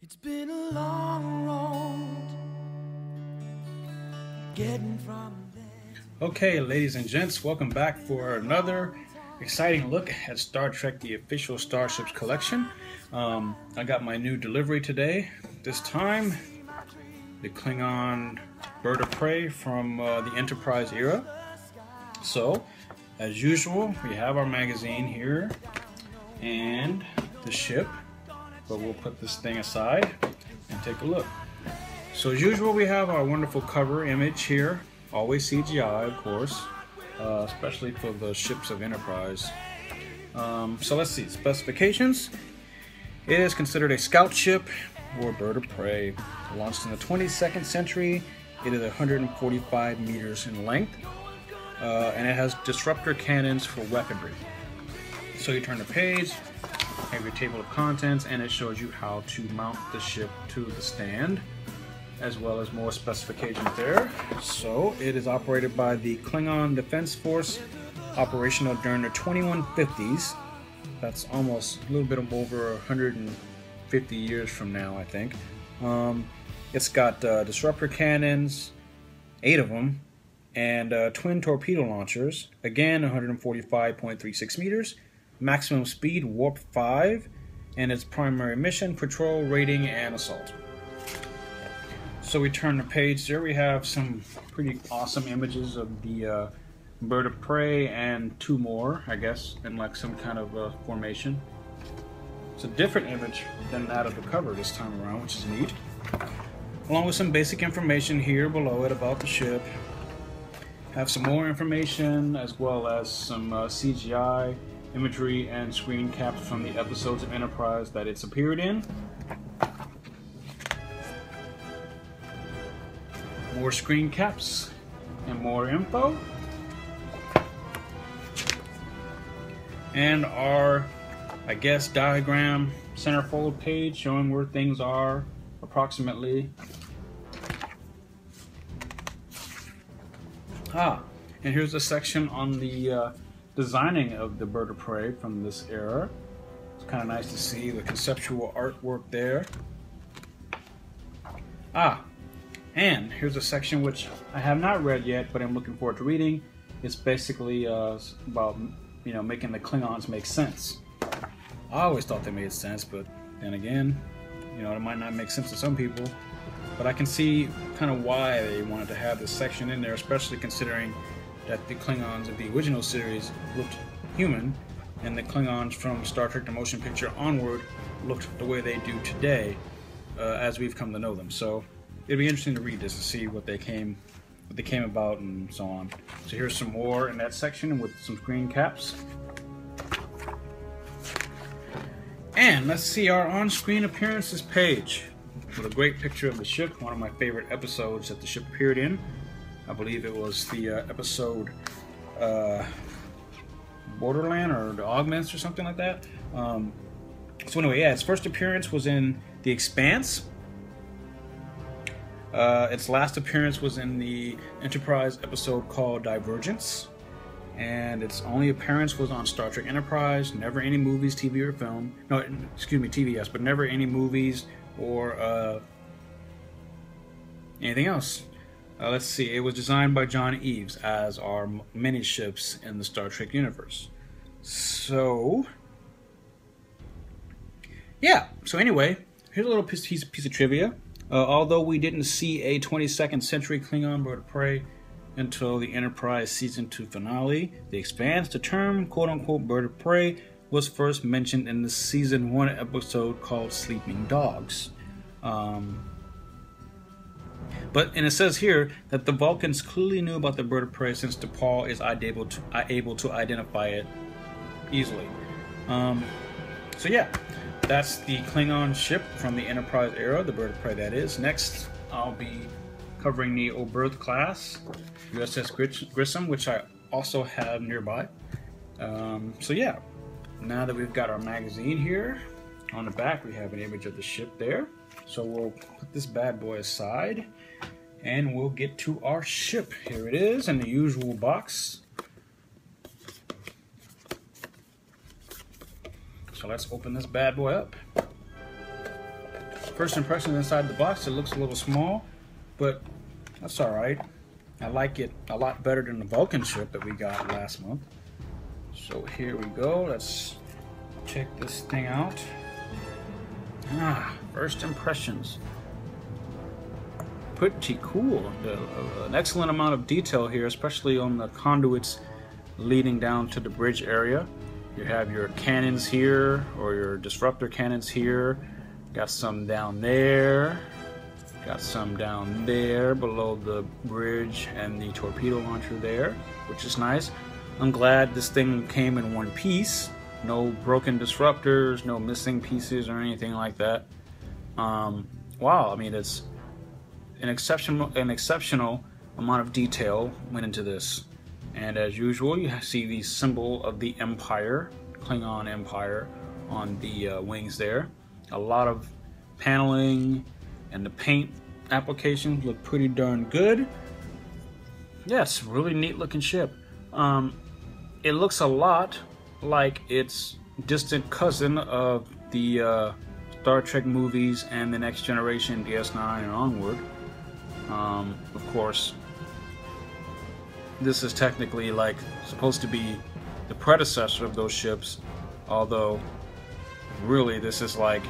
It's been a long road getting from there. Okay, ladies and gents, welcome back for another exciting look at Star Trek, the official Starships collection. I got my new delivery today. This time, the Klingon Bird of Prey from the Enterprise era. So, as usual, we have our magazine here and the ship. But we'll put this thing aside and take a look. So as usual, we have our wonderful cover image here. Always CGI, of course, especially for the ships of Enterprise. So let's see, specifications. It is considered a scout ship or bird of prey. Launched in the 22nd century, it is 145 meters in length, and it has disruptor cannons for weaponry. So you turn the page, have your table of contents, and it shows you how to mount the ship to the stand, as well as more specifications there. So it is operated by the Klingon Defense Force, operational during the 2150s. That's almost a little bit over 150 years from now, I think. It's got disruptor cannons, 8 of them, and twin torpedo launchers, again 145.36 meters. Maximum speed, warp 5, and its primary mission, patrol, raiding, and assault. So we turn the page there. We have some pretty awesome images of the Bird of Prey and 2 more, I guess, in like some kind of formation. It's a different image than that of the cover this time around, which is neat. Along with some basic information here below it about the ship. Have some more information as well as some CGI imagery and screen caps from the episodes of Enterprise that it's appeared in. More screen caps and more info. And our, I guess, diagram centerfold page showing where things are approximately. And here's a section on the designing of the Bird of Prey from this era. It's kind of nice to see the conceptual artwork there. And here's a section which I have not read yet, but I'm looking forward to reading. It's basically about, making the Klingons make sense. I always thought they made sense, but then again, it might not make sense to some people. But I can see kind of why they wanted to have this section in there, especially considering that the Klingons of the original series looked human, and the Klingons from Star Trek the Motion Picture onward looked the way they do today, as we've come to know them. So it'd be interesting to read this to see what they came about and so on. So here's some more in that section with some screen caps. And let's see our on-screen appearances page with a great picture of the ship, one of my favorite episodes that the ship appeared in. I believe it was the episode Borderland or the Augments or something like that. So anyway, yeah, its first appearance was in The Expanse. Its last appearance was in the Enterprise episode called Divergence. And its only appearance was on Star Trek Enterprise, never any movies, TV, or film. No, excuse me, TV, yes, but never any movies or anything else. Let's see, it was designed by John Eves, as are many ships in the Star Trek universe. So, yeah, so anyway, here's a little piece of trivia. Although we didn't see a 22nd century Klingon Bird of Prey until the Enterprise Season 2 finale, The Expanse, the term quote-unquote Bird of Prey was first mentioned in the Season 1 episode called Sleeping Dogs. And it says here that the Vulcans clearly knew about the Bird of Prey since T'Pol is able to identify it easily. So yeah, that's the Klingon ship from the Enterprise era, the Bird of Prey that is. Next, I'll be covering the Oberth class, USS Grissom, which I also have nearby. So yeah, now that we've got our magazine here, on the back we have an image of the ship there. So we'll put this bad boy aside and we'll get to our ship. Here it is in the usual box. So let's open this bad boy up. First impression inside the box, it looks a little small, but that's all right. I like it a lot better than the Vulcan ship that we got last month. So here we go. Let's check this thing out. First impressions. Pretty cool. An excellent amount of detail here, especially on the conduits leading down to the bridge area. You have your cannons here, or your disruptor cannons here. Got some down there. Got some down there below the bridge and the torpedo launcher there, which is nice. I'm glad this thing came in one piece. No broken disruptors, no missing pieces or anything like that. Wow, I mean, it's an exceptional amount of detail went into this. And as usual, you see the symbol of the Empire, Klingon Empire, on the wings there. A lot of paneling, and the paint applications look pretty darn good. Yes, really neat looking ship. It looks a lot like its distant cousin of the Star Trek movies and the Next Generation, DS9 and onward. Of course, this is technically like supposed to be the predecessor of those ships, although really this is like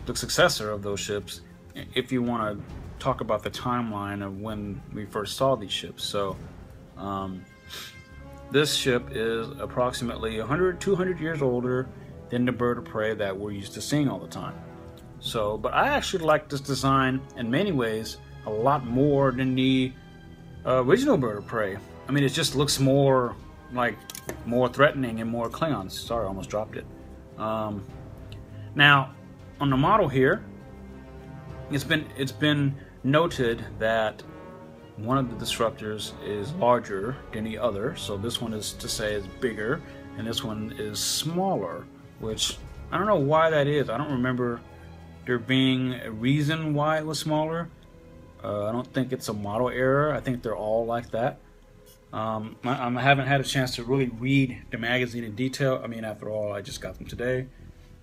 the successor of those ships, if you want to talk about the timeline of when we first saw these ships. So this ship is approximately 200 years older than the Bird of Prey that we're used to seeing all the time. So, but I actually like this design in many ways a lot more than the original Bird of Prey. I mean, it just looks more like more threatening and more Klingon. Sorry, I almost dropped it. Now, on the model here, it's been noted that one of the disruptors is larger than the other. So this one is to say is bigger, and this one is smaller. Which I don't know why that is. I don't remember there being a reason why it was smaller. I don't think it's a model error. I think they're all like that. I haven't had a chance to really read the magazine in detail. I mean, after all, I just got them today.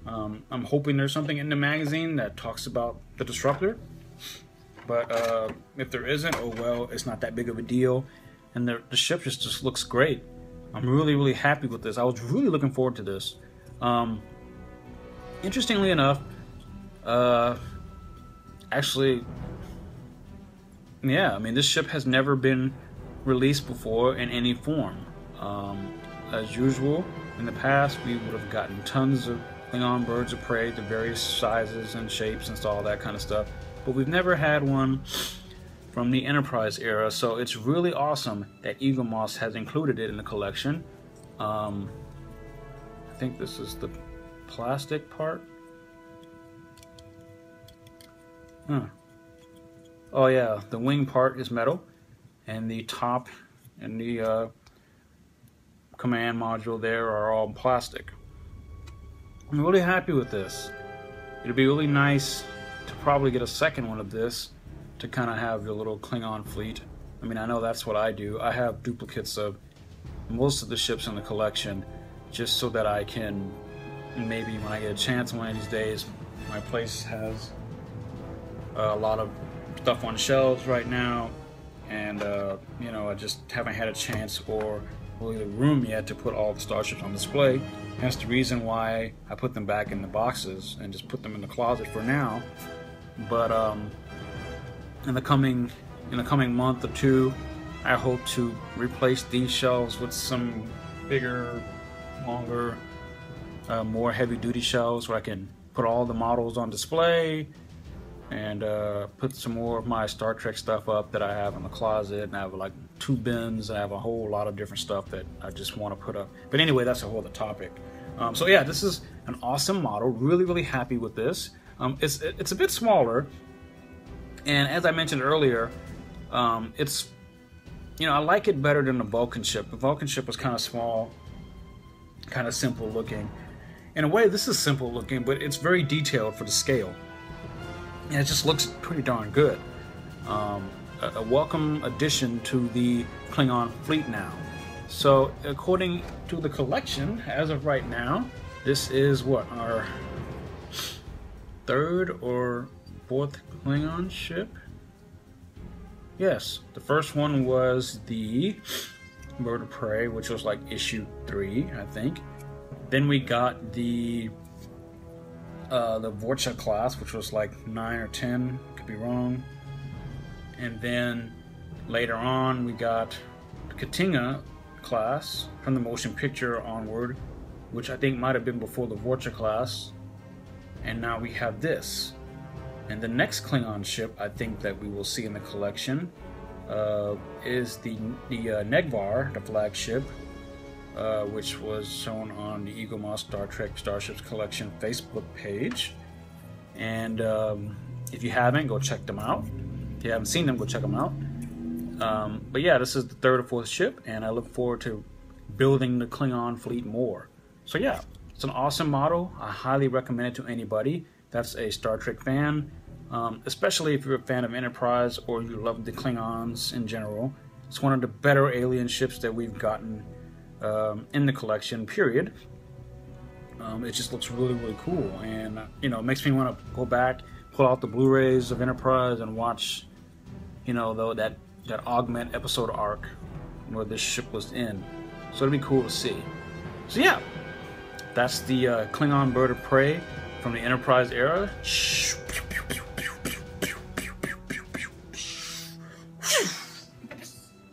I'm hoping there's something in the magazine that talks about the disruptor. But if there isn't, oh well, it's not that big of a deal. And the ship just looks great. I'm really happy with this. I was really looking forward to this. Interestingly enough, actually, yeah, I mean, this ship has never been released before in any form. As usual, in the past, we would have gotten tons of Klingon Birds of Prey to various sizes and shapes and all that kind of stuff, but we've never had one from the Enterprise era, so it's really awesome that Eaglemoss has included it in the collection. I think this is the plastic part. Oh yeah, the wing part is metal, and the top and the command module there are all plastic. I'm really happy with this. It'd be really nice to probably get a second one of this to kind of have your little Klingon fleet. I mean, I know that's what I do. I have duplicates of most of the ships in the collection just so that I can, maybe when I get a chance one of these days, my place has a lot of stuff on shelves right now, and you know, I just haven't had a chance or really the room yet to put all the starships on display. That's the reason why I put them back in the boxes and just put them in the closet for now. But in the coming month or two, I hope to replace these shelves with some bigger, longer, more heavy-duty shelves where I can put all the models on display, and put some more of my Star Trek stuff up that I have in the closet. And I have like 2 bins. I have a whole lot of different stuff that I just want to put up. But anyway, that's a whole other topic. So yeah, this is an awesome model. Really happy with this. It's a bit smaller, and as I mentioned earlier, it's, you know, I like it better than the Vulcan ship. The Vulcan ship was kind of small, kind of simple looking. In a way, this is simple looking, but it's very detailed for the scale. And it just looks pretty darn good. A welcome addition to the Klingon fleet now. So, according to the collection, as of right now, this is what, our third or fourth Klingon ship. Yes, the first one was the Bird of Prey, which was like issue 3, I think. Then we got the Vorcha class, which was like 9 or 10, could be wrong. And then later on we got the Katinga class from the motion picture onward, which I think might have been before the Vorcha class. And now we have this. And the next Klingon ship I think that we will see in the collection is the Negvar, the flagship, which was shown on the Eaglemoss Star Trek Starships Collection Facebook page. And if you haven't, go check them out. If you haven't seen them, go check them out. But yeah, this is the third or fourth ship, and I look forward to building the Klingon fleet more. So yeah, it's an awesome model. I highly recommend it to anybody that's a Star Trek fan, especially if you're a fan of Enterprise or you love the Klingons in general. It's one of the better alien ships that we've gotten in the collection, period. It just looks really, really cool, and you know, it makes me want to go back, pull out the Blu-rays of Enterprise and watch, you know, that Augment episode arc where this ship was in. So it'd be cool to see. So yeah, that's the Klingon Bird of Prey from the Enterprise era.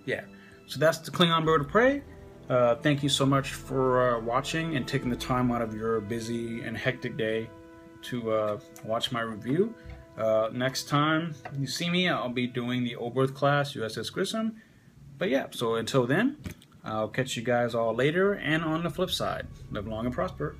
Yeah, so that's the Klingon Bird of Prey. Thank you so much for watching and taking the time out of your busy and hectic day to watch my review. Next time you see me, I'll be doing the Oberth class, USS Grissom. But yeah, so until then, I'll catch you guys all later, and on the flip side, live long and prosper.